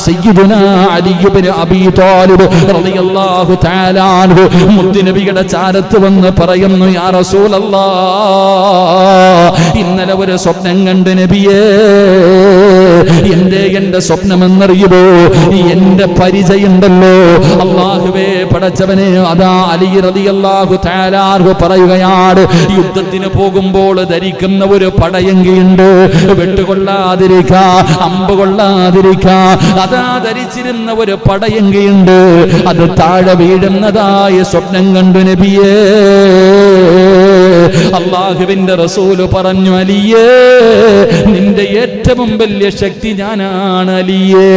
സയ്യിദുനാ അലി ഇബ്നു അബീ ത്വാലിബ് റളിയല്ലാഹു തആല അൻഹു മുത്തുനബിയുടെ ചാരത്ത് വന്ന് പറയുന്നു, യാ റസൂലല്ലാഹ്, ഇന്നലെ ഒരു സ്വപ്നം കണ്ട് നബിയേ. എന്റെ സ്വപ്നമെന്നറിയുമോ? എന്റെ പരിചയമുണ്ടല്ലോ, അല്ലാഹുവേ പടച്ചവനെ. അതാ അലി റളിയല്ലാഹു തആല അൻഹു പറയുകയാണ്, യുദ്ധത്തിന് പോകുമ്പോൾ ധരിക്കുന്ന ഒരു പടയങ്കിയുണ്ട്, വെട്ടുകൊള്ളാതിരിക്കാൻ, അമ്പ് കൊള്ളാതിരിക്കാൻ. അതാ ധരിച്ചിരുന്ന ഒരു പടയങ്കിയുണ്ട്, അത് താഴെ വീഴുന്നതായ സ്വപ്നം കണ്ടു നബിയേ. അല്ലാഹുവിന്റെ റസൂല് പറഞ്ഞു, അലിയേ, നിന്റെ ഏറ്റവും വലിയ ശക്തി ഞാനാണ് അലിയേ,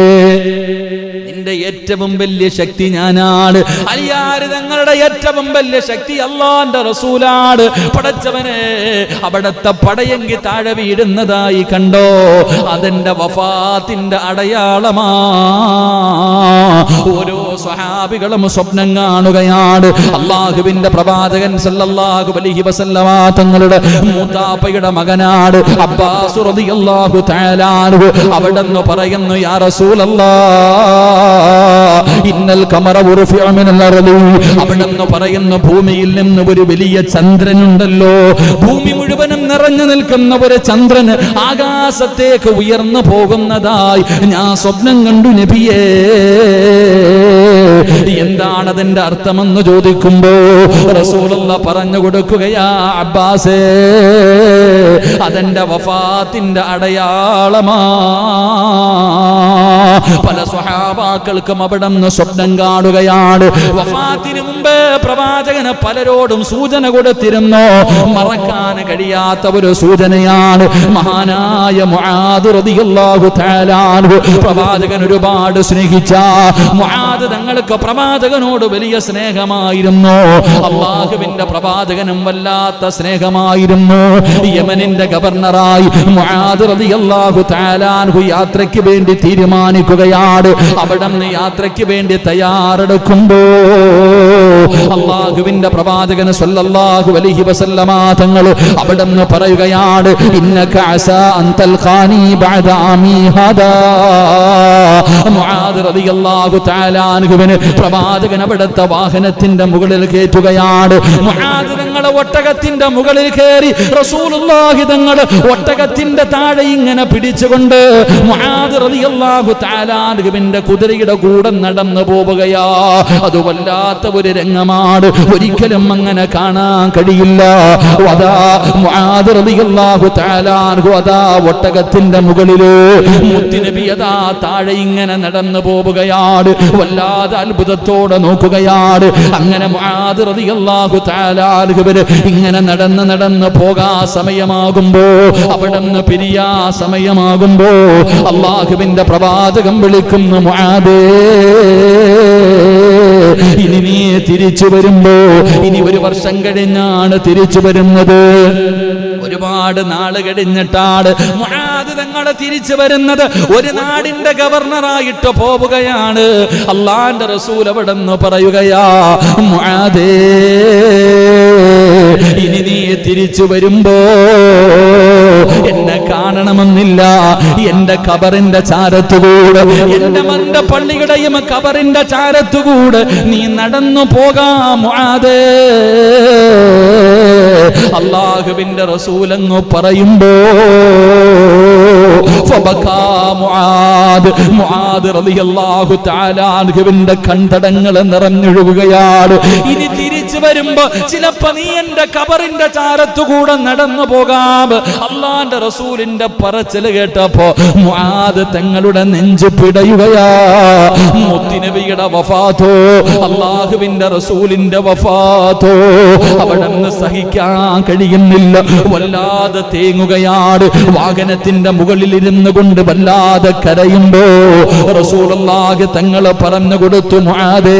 നിന്റെ ഏറ്റവും വലിയ ശക്തി ഞാനാണ്. അലിയാര് തങ്ങളുടെ ഏറ്റവും വലിയ ശക്തി അല്ലാഹുവിന്റെ റസൂലാണ്. പടച്ചവനെ, അവിടത്തെ പടയങ്കി താഴെ വീഴുന്നതായി കണ്ടോ? അതെന്റെ വഫാത്തിന്റെ അടയാളമാ. ഓരോ സ്വഹാബികളും സ്വപ്നം കാണുകയാണ്. അല്ലാഹുവിന്റെ പ്രവാചകൻ സല്ലല്ലാഹു അലൈഹി വസല്ലമ തങ്ങളുടെ മൂത്താപ്പയുടെ മകനാണ് അബ്ബാസ് റളിയല്ലാഹു തആല അൻഹു. അവിടെന്ന് പറയുന്നു, യാ റസൂലല്ലാഹ്, ഇന്നൽ ഖമറ ഉർഫിഅ മിനൽ അർളി. അവിടെന്ന് പറയുന്നു, ഭൂമിയിൽ നിന്ന് ഒരു വലിയ ചന്ദ്രനുണ്ടല്ലോ, ഭൂമി മുഴുവനും നിറഞ്ഞു നിൽക്കുന്ന ഒരു ചന്ദ്രൻ ആകാശത്തേക്ക് ഉയർന്നു പോകുന്നതായി ഞാൻ സ്വപ്നം കണ്ടു നബിയേ. എന്താണ് അതിന്റെ അർത്ഥമെന്ന് ചോദിക്കുമ്പോ റസൂലുള്ളാഹ് പറഞ്ഞു കൊടുക്കുകയാ, അബ്ബാസേ, അതെന്റെ വഫാത്തിന്റെ അടയാളമാ. പല സ്വഹാബാക്കൾക്കും അവിടെ നിന്ന് സ്വപ്നം കാണുകയാണ്. വഫാത്തിന് മുമ്പ് പ്രവാചകന് പലരോടും സൂചന കൊടുത്തിരുന്നു, മറക്കാൻ കഴിയാത്ത ഒരു സൂചനയാണ്. മഹാനായ മുആദ് റളിയല്ലാഹു തആല അൻഹു പ്രവാചകൻ ഒരുപാട് സ്നേഹിച്ച മുആദ് തങ്ങൾക്ക് പ്രവാചകനോട് വലിയ സ്നേഹമായിരുന്നു. അല്ലാഹുവിന്റെ പ്രവാചകനും വല്ലാത്ത സ്നേഹമായിരുന്നു. യമനിന്റെ ഗവർണറായി മുആദ് റളിയല്ലാഹു തആല അൻഹു യാത്രയ്ക്ക് വേണ്ടി തീരുമാനിക്കുകയാണ്. അവിടെ നിന്ന് യാത്രയ്ക്ക് വേണ്ടി തയ്യാറെടുക്കുമ്പോ അല്ലാഹുവിന്റെ പ്രവാചകൻ സല്ലല്ലാഹു അലൈഹി വസല്ലമ തങ്ങൾ അവിടെ നിന്ന് പറയുകയാണ്, ഇന്നക അസാ അൻ തൽഖാനി ബഅദ ആമി ഹദാ. മുആദ് റളിയല്ലാഹു തആല അൻഹുവിനെ പ്രവാചകൻ അവിടുത്തെ വാഹനത്തിന്റെ മുകളിൽ കയറ്റുകയാണ്. മുആദ് തങ്ങൾ ഒട്ടകത്തിന്റെ മുകളിൽ കയറി റസൂലുള്ളാഹി തങ്ങൾ ഒട്ടകത്തിന്റെ താഴെ ഇങ്ങനെ പിടിച്ചുകൊണ്ട് മുആദ് റളിയല്ലാഹു തആല അൻഹുവിന്റെ കുതിരയുടെ കൂടെ നടന്നു പോവുകയാ. അത് വല്ലാത്ത ഒരു രംഗമാണ്, ഒരിക്കലും അങ്ങനെ കാണാൻ കഴിയില്ല. അതാ മുആദ് റളിയല്ലാഹു തആല അൻഹു അതാ ഒട്ടകത്തിന്റെ മുകളില്, മുത്തുനബി അതാ താഴെ ഇങ്ങനെ നടന്നു പോവുകയാണ്. വല്ലാതെ അത്ഭുതത്തോടെ നോക്കുകയാണ്. അങ്ങനെ മുആദ് റളിയല്ലാഹു തആല അൻഹുവിന് ഇങ്ങനെ നടന്ന് പോകാ സമയമാകുമ്പോ, അവിടെ നിന്ന് പിരിയാ സമയമാകുമ്പോ അല്ലാഹുവിന്റെ പ്രവാചകൻ വിളിക്കുന്നു, മുആദേ, ഇനി നീ തിരിച്ചു വരുമ്പോ, ഇനി ഒരു വർഷം കഴിഞ്ഞാണ് തിരിച്ചു വരുന്നത്, ഒരുപാട് നാള് കഴിഞ്ഞിട്ടാണ് മുആദ് തങ്ങൾ തിരിച്ചു വരുന്നത്. ഒരു നാടിന്റെ ഗവർണറായിട്ട് പോവുകയാണ്. അല്ലാഹുവിന്റെ റസൂൽ അവിടെ നിന്ന് പറയുകയാ, മുആദേ, ഇനി നീ തിരിച്ചു വരുമ്പോ എന്നെ കാണണമെന്നില്ല. എന്റെ ഖബറിന്റെ ചാരത്തുകൂടെ, എന്റെ പള്ളിയുടെയും ഖബറിന്റെ ചാരത്തുകൂടെ നീ നടന്നു പോകാം മുആദേ. അല്ലാഹുവിന്റെ റസൂലങ്ങ് പറയുമ്പോ മുആദ് റളിയല്ലാഹു തആല അൻഹുവിന്റെ കണ്ടടങ്ങൾ നിറഞ്ഞൊഴുകുകയാണ്. ഇനി തിരിച്ചു വരുമ്പോ ചിലപ്പോ നീ എന്റെ ഖബറിന്റെ ചാരത്തുകൂടെ നടന്നു പോകാം. അല്ലാഹുവിന്റെ റസൂലിന്റെ പറച്ചിൽ കേട്ടപ്പോ മുആദ് തങ്ങളുടെ നെഞ്ചു പിടയുകയാ. മുത്തുനബിയുടെ വഫാത്തോ, അല്ലാഹുവിന്റെ റസൂലിന്റെ വഫാത്തോ അവിടെ നിന്ന് സഹിക്കാൻ കഴിയുന്നില്ല. വല്ലാതെ തേങ്ങുകയാണ്. വാഹനത്തിന്റെ മുകളിൽ ഇരുന്നു കൊണ്ട് വല്ലാതെ കരയുമ്പോ റസൂലുള്ളാഹി തങ്ങൾ പറഞ്ഞു കൊടുത്തു, മുആദേ,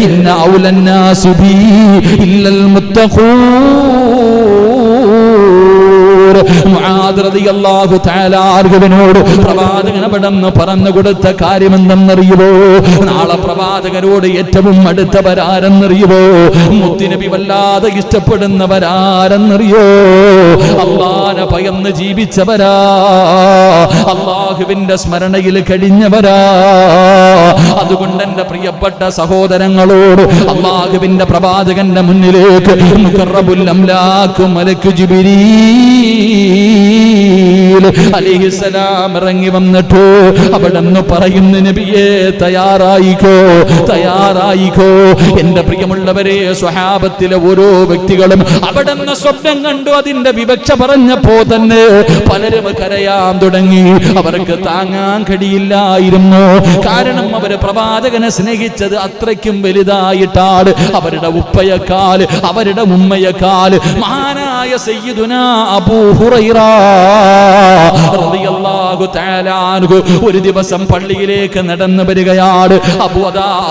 ഇന്ന ഔലന്നാസി ബി ഇല്ലൽ മുത്തഖൂൻ. മഷൂർ മുആദ് റളിയല്ലാഹു തആല അൻഹുവിനോട് പ്രവാചകൻ അവിടുന്ന് പറഞ്ഞു കൊടുത്ത കാര്യമെന്തെന്നറിയുമോ? നാളെ പ്രവാചകരോട് ഏറ്റവും അടുത്തവരാരെന്നറിയുമോ? മുത്തുനബി വല്ലാതെ ഇഷ്ടപ്പെടുന്നവരാരെന്നറിയോ? അല്ലാഹുവിനെ ഭയന്ന് ജീവിച്ചവരാ, അല്ലാഹുവിന്റെ സ്മരണയിൽ കഴിഞ്ഞവരാ. അതുകൊണ്ട് എന്റെ പ്രിയപ്പെട്ട സഹോദരങ്ങളോട് അല്ലാഹുവിന്റെ പ്രവാചകന്റെ മുന്നിലേക്ക് മുഖറബുൽ അംലാഖ് മലക്ക് ജിബ്രീൽ അലൈഹിസ്സലാം ഇറങ്ങി വന്നിട്ട് അവിടെന്ന് പറയുന്നു, നബിയേ തയ്യാറായിക്കോ, തയ്യാറായിക്കോ. എന്റെ പ്രിയമുള്ളവരെ, സ്വഹാബത്തിലെ ഓരോ വ്യക്തികളും അവിടെന്ന് സ്വപ്നം കണ്ടു. അതിന്റെ വിവക്ഷ പറഞ്ഞപ്പോ തന്നെ പലരും കരയാൻ തുടങ്ങി. അവർക്ക് താങ്ങാൻ കഴിയില്ലായിരുന്നു. കാരണം അവര് പ്രവാചകനെ സ്നേഹിച്ചത് അത്രയ്ക്കും വലുതായിട്ടാണ്. അവരുടെ ഉപ്പയേക്കാൾ, അവരുടെ ഉമ്മയേക്കാൾ മഹാനായ സയ്യിദുനാ അബൂ ഹുറൈറ റളിയല്ലാഹു തആല അൻഹു ഒരു ദിവസം പള്ളിയിലേക്ക് നടന്നു വരികയാണ്.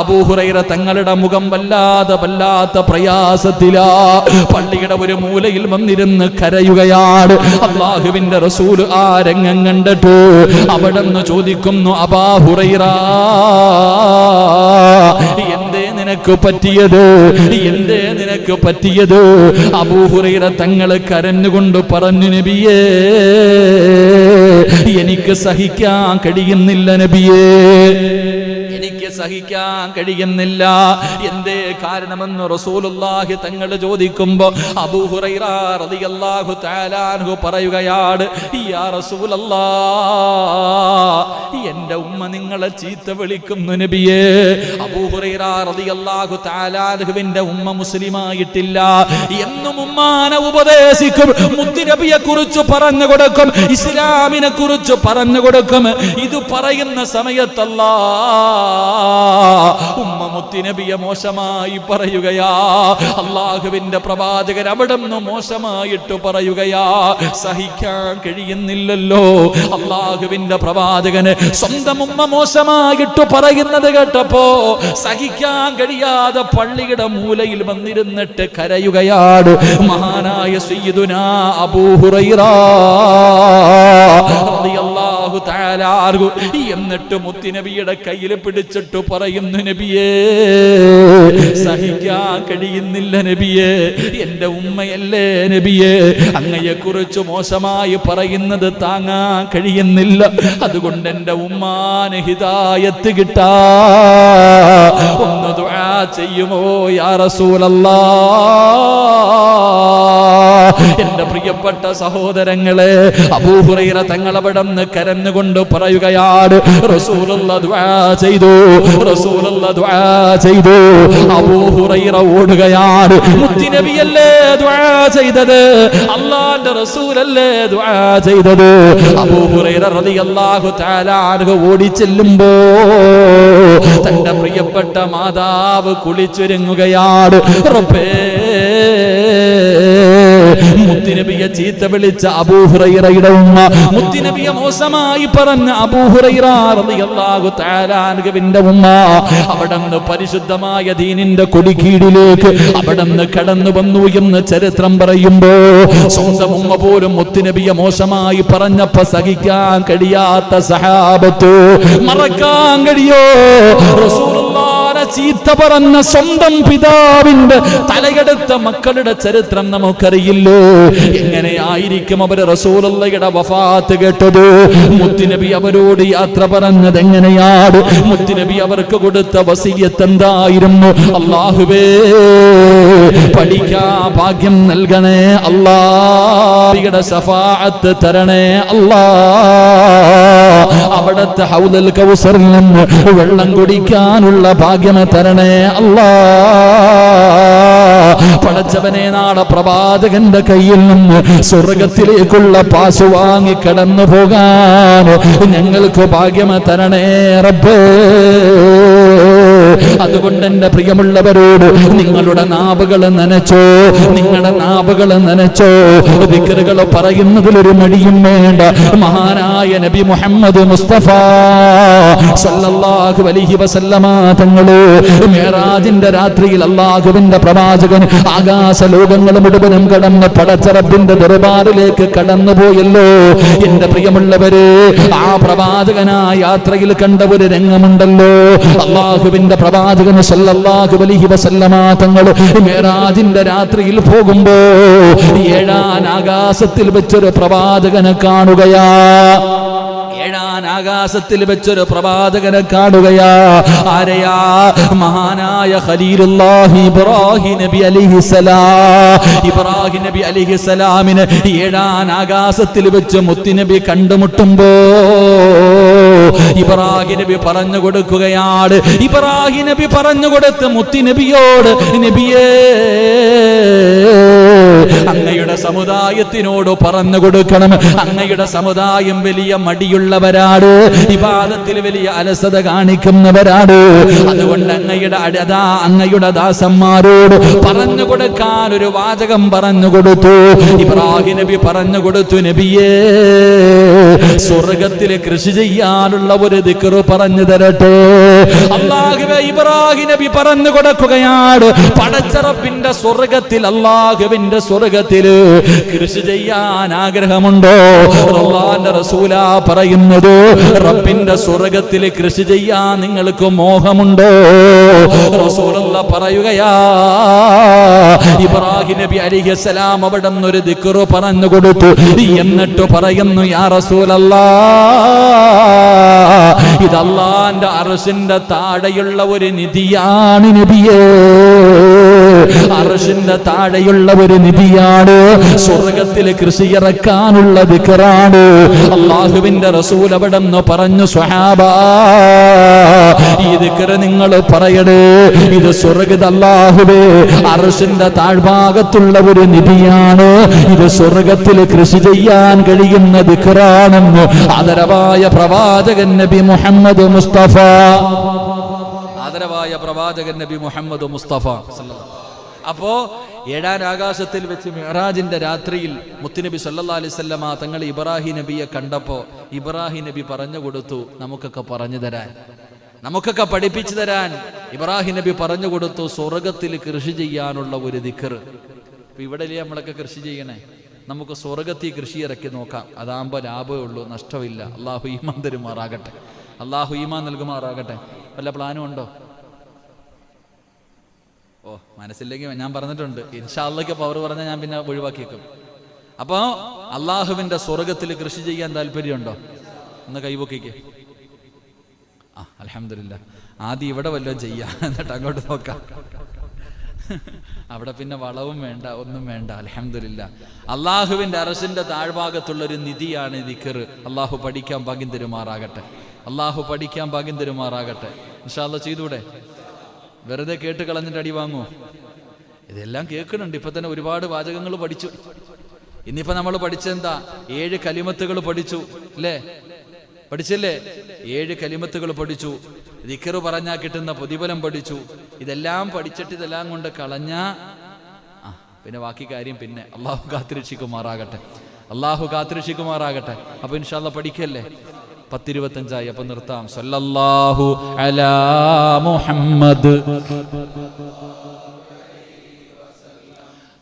അബൂ ഹുറൈറ തങ്ങളുടെ മുഖം വല്ലാത്ത പ്രയാസത്തിലാ. പള്ളിയുടെ ഒരു മൂലയിൽ വന്നിരുന്ന് കരയുകയാണ്. അല്ലാഹുവിന്റെ റസൂൽ ആ രംഗം കണ്ടിട്ട് അവിടെന്ന് ചോദിക്കുന്നു, അബൂ ഹുറൈറ, എന്തേ നിനക്ക് പറ്റിയത്? എന്തേ നിനക്ക് പറ്റിയത്? അബൂ ഹുറൈറ തങ്ങൾ കരഞ്ഞുകൊണ്ട് പറഞ്ഞു, നബിയേ എനിക്ക് സഹിക്കാൻ കഴിയുന്നില്ല നബിയേ, എനിക്ക് സഹിക്കാൻ കഴിയുന്നില്ല. എന്തേ കാരണമെന്ന് റസൂലുള്ളാഹി തങ്ങൾ ചോദിക്കുമ്പോ അബൂ ഹുറൈറ റളിയല്ലാഹു തആല അൻഹു പറയുകയാണ്, യാ റസൂലല്ലാഹ്, എന്റെ ഉമ്മ നിങ്ങളെ ചീത്ത വിളിക്കുന്നു നബിയേ. അബൂ ഹുറൈറ റളിയല്ലാഹു തആല അൻഹുവിന്റെ ഉമ്മ മുസ്ലിമായിട്ടില്ല. എന്നും ഉമ്മാനെ ഉപദേശിക്കും, മുത്തുനബിയെ കുറിച്ച് പറഞ്ഞു കൊടുക്കും, ഇസ്ലാമിനെ കുറിച്ച് പറഞ്ഞു കൊടുക്കും. ഇത് പറയുന്ന സമയത്തല്ലാ ഉമ്മ മുത്തുനബിയെ മോശമായി പറയുകയാ. അല്ലാഹുവിന്റെ പ്രവാചകൻ അവിടുന്ന് മോശമായിട്ട് പറയുകയാ. സഹിക്കാൻ കഴിയുന്നില്ലല്ലോ. അല്ലാഹുവിന്റെ പ്രവാചകന് സ്വന്തം ഉമ്മ മോശമായിട്ട് പറയുന്നത് കേട്ടപ്പോ സഹിക്കാൻ കഴിയാതെ പള്ളിയുടെ മൂലയിൽ വന്നിരുന്നിട്ട് കരയുകയാണ് മഹാനായ സയ്യിദുനാ അബൂ ഹുറൈറ റളിയല്ലാഹു തആല അൻഹു. എന്നിട്ട് മുത്തുനബിയുടെ കയ്യിൽ പിടിച്ചിട്ട് പറയുന്നു, നബിയേ സഹിക്കാൻ കഴിയുന്നില്ല നബിയേ, എന്റെ ഉമ്മയല്ലേ നബിയേ, അങ്ങയെ കുറിച്ച് മോശമായി പറയുന്നത് താങ്ങാൻ കഴിയുന്നില്ല. അതുകൊണ്ട് എന്റെ ഉമ്മാന് ഹിദായത്ത് കിട്ടാ ഒന്ന് ദുആ ചെയ്യുമോ യാ റസൂലല്ലാഹ്? എന്റെ പ്രിയപ്പെട്ട സഹോദരങ്ങളെ, അബൂ ഹുറൈറ തങ്ങൾ അവിടുന്ന് കരഞ്ഞുകൊണ്ട് പറയുകയാണ്, റസൂലുള്ളാഹി ദുആ ചെയ്തു, റസൂലുള്ളാഹി ദുആ ചെയ്തു. അബൂ ഹുറൈറ ഓടുകയാണ്. മുത്തുനബിയല്ലേ ദുആ ചെയ്തത്, അല്ലാഹുവിന്റെ റസൂലല്ലേ ദുആ ചെയ്തത്. അബൂ ഹുറൈറ റളിയല്ലാഹു തആല അൻഹു ഓടിച്ചെല്ലുമ്പോ തന്റെ പ്രിയപ്പെട്ട മാതാവ് കുളിച്ചൊരുങ്ങുകയാണ്. റബ്ബേ, മുത്തുനബിയെ ചീത്ത വിളിച്ച അബൂ ഹുറൈറയുടെ ഉമ്മ, മുത്തുനബിയെ മോശമായി പറഞ്ഞ അബൂ ഹുറൈറ റളിയല്ലാഹു തആല അൻഹുവിന്റെ ഉമ്മ അവിടുന്ന് പരിശുദ്ധമായ ദീനിന്റെ കൊടിക്കീഴിലേക്ക് അവിടുന്ന് കടന്നു വന്നു എന്ന് ചരിത്രം പറയുമ്പോ സ്വന്തം ഉമ്മ പോലും മുത്തുനബിയെ മോശമായി പറഞ്ഞപ്പോ സഹിക്കാൻ കഴിയാത്ത സഹാബത്ത് മറക്കാൻ കഴിയോ? റസൂലുള്ളാഹിനെ ചീത്ത പറഞ്ഞ സ്വന്തം പിതാവിന്റെ തലയെടുത്ത മക്കളുടെ ചരിത്രം നമുക്കറിയില്ലോ. എങ്ങനെയായിരിക്കും അവര് റസൂലുള്ളാഹിയുടെ വഫാത്ത് കേട്ടത്? മുത്തുനബി അവരോട് യാത്ര പറഞ്ഞത് എങ്ങനെയാണ്? മുത്തുനബി അവർക്ക് കൊടുത്ത വസിയ്യത്ത് എന്തായിരുന്നു? അല്ലാഹുവേ, പഠിക്കാൻ ഭാഗ്യം നൽകണേ അല്ലാഹുവിന്റെ ശഫാഅത്ത് തരണേ അല്ലാഹ്, അവിടുത്തെ ഹൗദുൽ കൗസറിൽ നിന്ന് വെള്ളം കുടിക്കാനുള്ള ഭാഗ്യം തരണേ അല്ലാഹ്. പടച്ചവനെ, നാളെ പ്രവാചകന്റെ കയ്യിൽ നിന്ന് സ്വർഗത്തിലേക്കുള്ള പാസ് വാങ്ങി കടന്നു പോകാൻ ഞങ്ങൾക്ക് ഭാഗ്യം തരണേ റബ്ബേ. അതുകൊണ്ട് എന്റെ പ്രിയമുള്ളവരോട് നിങ്ങളുടെ നാവുകൾ നനച്ചോ, നിങ്ങളുടെ നാവുകൾ നനച്ചോ. ദിക്റുകൾ പറയുന്നതിലൊരു മടിയും വേണ്ട. മഹാനായ നബി മുഹമ്മദ് മുസ്തഫ സല്ലല്ലാഹു അലൈഹി വസല്ലമ തങ്ങള് മിഅ്റാജിന്റെ രാത്രിയിൽ അല്ലാഹുവിന്റെ പ്രവാചകൻ ആകാശ ലോകങ്ങൾ മുഴുവനും കടന്ന് പടച്ച റബ്ബിന്റെ ദർബാറിലേക്ക് കടന്നുപോയല്ലോ. എന്റെ പ്രിയമുള്ളവരെ, ആ പ്രവാചകനായ യാത്രയിൽ കണ്ട ഒരു രംഗമുണ്ടല്ലോ. അല്ലാഹുവിന്റെ പ്രവാചകൻ സല്ലല്ലാഹു അലൈഹി വസല്ലമ തങ്ങൾ മിഅ്റാജിന്റെ രാത്രിയിൽ പോകുമ്പോ ഏഴാം ആകാശത്തിൽ വെച്ചൊരു പ്രവാചകനെ കാണുകയാ. ഏഴാം ആകാശത്തിൽ വെച്ചൊരു പ്രവാചകനെ കാണുകയാ. ആരെയാ? മഹാനായ ഖലീലുല്ലാഹി ഇബ്രാഹിം നബി അലൈഹിസ്സലാം. ഇബ്രാഹിം നബി അലൈഹിസ്സലാമിനെ ഏഴാം ആകാശത്തിൽ വെച്ച് മുത്തുനബി കണ്ടുമുട്ടുമ്പോ ഇബ്രാഹിം നബി പറഞ്ഞു കൊടുക്കുകയാണ്. ഇബ്രാഹിം നബി പറഞ്ഞു കൊടുത്ത് മുത്തുനബിയോട്, നബിയേ അങ്ങയുടെ സമുദായത്തിനോട് പറഞ്ഞു കൊടുക്കണം, അങ്ങയുടെ സമുദായം വലിയ മടിയുള്ളവരാണ്, ഇബാദത്തിൽ വലിയ അലസത കാണിക്കുന്നവരാണ്. അതുകൊണ്ട് അങ്ങയുടെ ദാസന്മാരോട് പറഞ്ഞു കൊടുക്കാൻ ഒരു വാചകം പറഞ്ഞു കൊടുത്തു. ഇബ്രാഹിം നബി പറഞ്ഞു കൊടുത്തു, നബിയേ സ്വർഗത്തിൽ കൃഷി ചെയ്യാനുള്ള ഒരു ദിക്ർ പറഞ്ഞു തരട്ടെ. അല്ലാഹുവേ, ഇബ്രാഹിം നബി പറഞ്ഞു കൊടുക്കുകയാണ്, പടച്ച റബ്ബിന്റെ സ്വർഗത്തിൽ, അല്ലാഹുവിന്റെ സ്വർഗത്തില് കൃഷി ചെയ്യാൻ ആഗ്രഹമുണ്ടോ? അല്ലാഹുവിന്റെ റസൂലാ പറയുന്നത്, റബ്ബിന്റെ സ്വർഗത്തിൽ കൃഷി ചെയ്യാൻ നിങ്ങൾക്ക് മോഹമുണ്ടോ? റസൂലുള്ളാഹി പറയുകയാ, ഇബ്രാഹിം നബി അലൈഹിസ്സലാം അവിടെ ഒരു ദിക്ർ പറഞ്ഞു കൊടുത്തു. എന്നിട്ട് പറയുന്നു, യാ റസൂലല്ലാഹ്, ഇത് അല്ലാഹുവിന്റെ അർശിന്റെ താഴെയുള്ള ഒരു നിധിയാണ് നബിയേ. അർശിന്റെ താഴെയുള്ള ഒരു നിധിയാണ്, സ്വർഗത്തിൽ കൃഷി ഇറക്കാനുള്ള ദിക്റാണ്. അല്ലാഹുവിന്റെ റസൂൽ അവിടെ നിന്ന് പറഞ്ഞു, സ്വഹാബാ ഈ ദിക്ർ നിങ്ങൾ പറയണേ, ഇത് സ്വർഗ്ഗത്തിൽ അല്ലാഹുവേ അർശിന്റെ താഴ്ഭാഗത്തുള്ള ഒരു നിധിയാണ്, ഇത് സ്വർഗത്തിൽ കൃഷി ചെയ്യാൻ കഴിയുന്ന ദിക്റാണെന്ന് ആദരവായ പ്രവാചകൻ നബി മുഹമ്മദ് മുസ്തഫ, ആദരവായ പ്രവാചകൻ നബി മുഹമ്മദ് മുസ്തഫ. അപ്പോ ഏഴാം ആകാശത്തിൽ വെച്ച് മിഅ്റാജിന്റെ രാത്രിയിൽ മുത്തുനബി സല്ലല്ലാഹു അലൈഹി വസല്ലമ തങ്ങൾ ഇബ്രാഹിം നബിയെ കണ്ടപ്പോ ഇബ്രാഹിം നബി പറഞ്ഞു കൊടുത്തു, നമുക്കൊക്കെ പറഞ്ഞു തരാൻ, നമുക്കൊക്കെ പഠിപ്പിച്ചു തരാൻ ഇബ്രാഹിം നബി പറഞ്ഞു കൊടുത്തു, സ്വർഗത്തിൽ കൃഷി ചെയ്യാനുള്ള ഒരു ദിക്ർ. ഇപ്പൊ ഇവിടെയല്ലേ നമ്മളൊക്കെ കൃഷി ചെയ്യണേ, നമുക്ക് സ്വർഗത്തിൽ കൃഷി ഇറക്കി നോക്കാം, അതാകുമ്പോ ലാഭമേ ഉള്ളൂ, നഷ്ടമില്ല. അള്ളാഹു ഈമാൻ തരുമാറാകട്ടെ, അള്ളാഹു ഈമാൻ നൽകുമാറാകട്ടെ. വല്ല പ്ലാനും ഉണ്ടോ? ഓ, മനസ്സില്ലെങ്കിൽ ഞാൻ പറഞ്ഞിട്ടുണ്ട്, ഇൻഷാ അല്ലാഹ് പവർ പറഞ്ഞാൽ ഞാൻ പിന്നെ ഒഴിവാക്കിയേക്കും. അപ്പോ അള്ളാഹുവിന്റെ സ്വർഗത്തിൽ കൃഷി ചെയ്യാൻ താല്പര്യമുണ്ടോ? ഒന്ന് കൈപൊക്കിക്ക്. ആ, അൽഹംദുലില്ലാഹ്. ആദ്യം ഇവിടെ വല്ലതും ചെയ്യാം, എന്നിട്ട് അങ്ങോട്ട് നോക്കാം. അവിടെ പിന്നെ വളവും വേണ്ട, ഒന്നും വേണ്ട. അൽഹംദുലില്ലാഹ്. അള്ളാഹുവിന്റെ അർശിന്റെ താഴ്ഭാഗത്തുള്ള ഒരു നിധിയാണ് ദിക്ർ. അള്ളാഹു പഠിക്കാൻ ഭാഗ്യം തരുമാറാകട്ടെ, അള്ളാഹു പഠിക്കാൻ ഭാഗ്യം തരുമാറാകട്ടെ. ഇൻഷാ അല്ലാഹ് ചെയ്തൂടെ? വെറുതെ കേട്ട് കളഞ്ഞിട്ട് അടി വാങ്ങൂ. ഇതെല്ലാം കേൾക്കുന്നുണ്ട്. ഇപ്പൊ തന്നെ ഒരുപാട് വാചകങ്ങൾ പഠിച്ചു. ഇന്നിപ്പോ നമ്മൾ പഠിച്ചെന്താ? 7 കലിമത്തുകൾ പഠിച്ചു, അല്ലേ? പഠിച്ചല്ലേ? 7 കലിമത്തുകൾ പഠിച്ചു. ദിക്ർ പറഞ്ഞാൽ കിട്ടുന്ന പ്രതിഫലം പഠിച്ചു. ഇതെല്ലാം പഠിച്ചിട്ട് ഇതെല്ലാം കൊണ്ട് കളഞ്ഞാ പിന്നെ ബാക്കി കാര്യം പിന്നെ അള്ളാഹു കാത്തിരക്ഷിക്കുമാറാകട്ടെ, അള്ളാഹു കാത്തിരക്ഷിക്കുമാറാകട്ടെ. അപ്പൊ ഇൻഷാ അല്ലാഹ് പഠിക്കല്ലേ? 10:25 അപ്പൊ നിർത്താം. സല്ലല്ലാഹു അലാ മുഹമ്മദ്,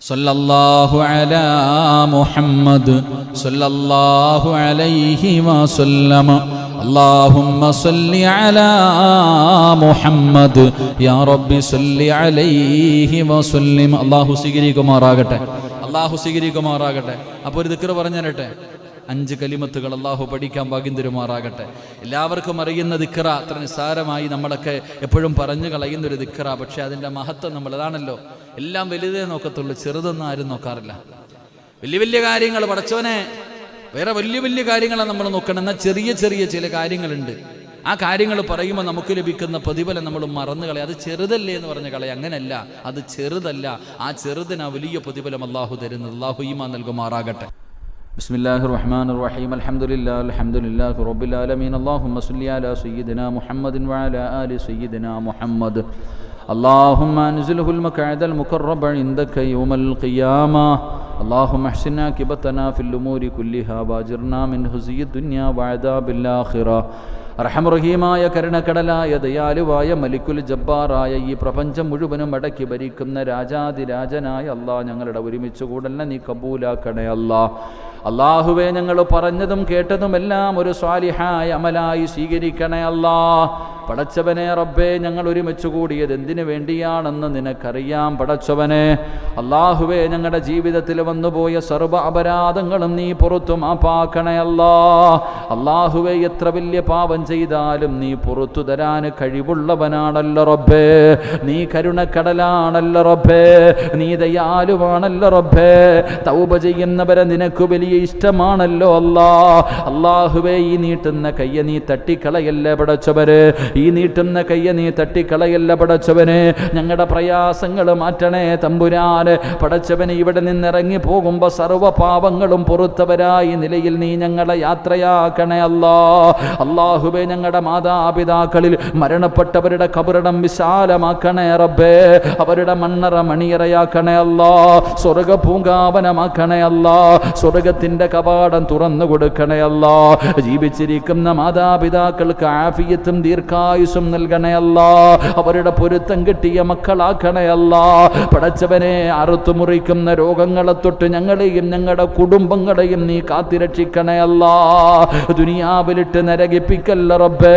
സല്ലല്ലാഹു അലാ മുഹമ്മദ്, സല്ലല്ലാഹു അലൈഹി വസല്ലമ. അല്ലാഹുമ്മ സല്ലി അലാ മുഹമ്മദ്, യാ റബ്ബി സല്ലി അലൈഹി വസല്ലം. അല്ലാഹു സ്വീകരിക്കുമാറാകട്ടെ, അല്ലാഹു സ്വീകരിക്കുമാറാകട്ടെ. അപ്പോൾ ഒരു ദിക്ർ പറഞ്ഞു തരട്ടെ. 5 കലിമത്തുകൾ അല്ലാഹു പഠിക്കാൻ ഭാഗ്യം തരുമാറാകട്ടെ. എല്ലാവർക്കും അറിയുന്ന ദിക്റ, അത്ര നിസ്സാരമായി നമ്മളൊക്കെ എപ്പോഴും പറഞ്ഞു കളയുന്ന ഒരു ദിക്റ. പക്ഷെ അതിൻ്റെ മഹത്വം നമ്മൾ അതാണല്ലോ, എല്ലാം വലുതേ നോക്കത്തുള്ളൂ, ചെറുതൊന്നും ആരും നോക്കാറില്ല. വലിയ വലിയ കാര്യങ്ങൾ പടച്ചോനെ, വേറെ വലിയ വലിയ കാര്യങ്ങളാണ് നമ്മൾ നോക്കണം. എന്നാൽ ചെറിയ ചെറിയ ചില കാര്യങ്ങളുണ്ട്, ആ കാര്യങ്ങൾ പറയുമ്പോൾ നമുക്ക് ലഭിക്കുന്ന പ്രതിഫലം നമ്മൾ മറന്നു കളയാം. അത് ചെറുതല്ലേ എന്ന് പറഞ്ഞ് കളയാം. അങ്ങനെയല്ല, അത് ചെറുതല്ല. ആ ചെറുതിന് ആ വലിയ പ്രതിഫലം അല്ലാഹു തരുന്നത്. അല്ലാഹു ഈമാൻ നൽകുമാറാകട്ടെ. بسم الله الرحمن الرحيم الحمد لله رب العالمين اللهم صل على سيدنا محمد وعلى آل سيدنا محمد اللهم انزله المقعد المقرب عندك يوم القيامة اللهم احسن عاقبتنا في الأمور كلها واجرنا من خزي الدنيا وعذاب الآخرة റഹമുറഹീമായ കരുണക്കടലായ ദയാലുവായ മലിക്കുൽ ജബ്ബാറായ ഈ പ്രപഞ്ചം മുഴുവനും അടക്കി ഭരിക്കുന്ന രാജാതിരാജനായ അല്ലാഹ്, ഞങ്ങളുടെ ഒരുമിച്ച് കൂടലിനെ നീ കബൂലാക്കണേ അല്ലാഹ്. അല്ലാഹുവേ, ഞങ്ങൾ പറഞ്ഞതും കേട്ടതുമെല്ലാം ഒരു സ്വാലിഹായ അമലായി സ്വീകരിക്കണേ അല്ലാഹ്. പടച്ചവനെ റബ്ബേ, ഞങ്ങൾ ഒരുമിച്ച് കൂടിയത് എന്തിനു വേണ്ടിയാണെന്ന് നിനക്കറിയാം പടച്ചവനെ. അല്ലാഹുവേ, ഞങ്ങളുടെ ജീവിതത്തിൽ വന്നുപോയ സർവ്വ അപരാധങ്ങളും നീ പുറത്തു മാപ്പാക്കണേ അല്ലാഹ്. അല്ലാഹുവേ, എത്ര വലിയ പാപം ചെയ്താലും നീ പുറത്തു തരാൻ കഴിവുള്ളവനാണല്ലോ റബ്ബേ. നീ കരുണക്കടലാണല്ലോ റബ്ബേ. നീ ദയാലുവാണല്ലോ റബ്ബേ. തൗബ ചെയ്യുന്നവരെ നിനക്ക് വലിയ ഇഷ്ടമാണല്ലോ അല്ലാഹ്. അല്ലാഹുവേ, ഈ നീട്ടുന്ന കയ്യ നീ തട്ടിക്കളയല്ലേ പടച്ചവരെ. ഈ നീട്ടുന്ന കയ്യ നീ തട്ടിക്കളയല്ല പടച്ചവനെ. ഞങ്ങളുടെ പ്രയാസങ്ങൾ മാറ്റണേ തമ്പുരാന്. പടച്ചവനെ, ഇവിടെ നിന്നിറങ്ങി പോകുമ്പോൾ സർവ്വ പാപങ്ങളും പൊറുത്തവരായി നിലയിൽ നീ ഞങ്ങളെ യാത്രയാക്കണേ അല്ലാഹ്. അല്ലാഹുവേ, ഞങ്ങളുടെ മാതാപിതാക്കളിൽ മരണപ്പെട്ടവരുടെ ഖബറിടം വിശാലമാക്കണേ റബ്ബേ. അവരുടെ മണ്ണറ മണിയറയാക്കണേ അല്ലാഹ്. സ്വർഗ പൂങ്കാവനമാക്കണേ അല്ലാഹ്. സ്വർഗത്തിന്റെ കവാടം തുറന്നു കൊടുക്കണേ അല്ലാഹ്. ജീവിച്ചിരിക്കുന്ന മാതാപിതാക്കൾക്ക് ആഫിയത്തും ദീർഘായുസ്സും നൽകണേ അല്ലാഹ്. അവരുടെ പൊരുത്തം കിട്ടിയ മക്കളാക്കണേ അല്ലാഹ്. പടച്ചവനെ, അറുത്തു മുറിക്കുന്ന രോഗങ്ങളെ തൊട്ട് ഞങ്ങളെയും ഞങ്ങളുടെ കുടുംബങ്ങളെയും നീ കാത്തിരക്ഷിക്കണേ അല്ലാഹ്. ദുനിയാവിലിട്ട് നരകിപ്പിക്കല്ല റബ്ബേ.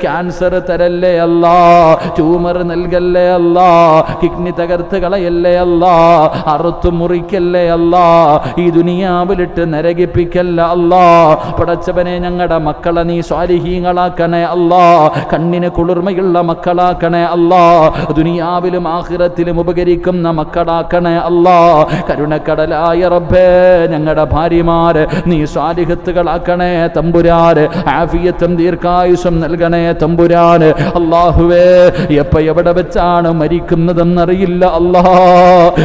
ക്യാൻസർ തരല്ലേ അല്ലാഹ്. ട്യൂമർ നൽകല്ലേ അല്ലാഹ്. കിഡ്നി തകർത്ത് കളയല്ലേ അല്ലാഹ്. അറുത്തു മുറിക്കല്ലേ അല്ലാഹ്. ഈ ദുനിയാവിലിട്ട് നരകിപ്പിക്കല്ല അല്ലാഹ്. പടച്ചവനെ, ഞങ്ങളുടെ മക്കളെ നീ സ്വാലിഹീങ്ങളാക്കണേ അല്ലാഹ്. കണ്ണിന് കുളിർമയുള്ള മക്കളാക്കണേ അല്ലാഹ്. ദുനിയാവിലും ആഖിറത്തിലും ഉപകരിക്കുന്ന മക്കളാക്കണേ അല്ലാഹ്. കരുണക്കടലായ റബ്ബേ, ഞങ്ങളുടെ ഭാര്യമാര് നീ സ്വാലിഹത്തുകളാക്കണേ തമ്പുരാന്. ആഫിയത്തും ദീർഘായുസ്സും നൽകണേ തമ്പുരാന്. അല്ലാഹുവേ, എപ്പോ എവിടെ വെച്ചാണ് മരിക്കുന്നതെന്നറിയില്ല അല്ലാഹ്.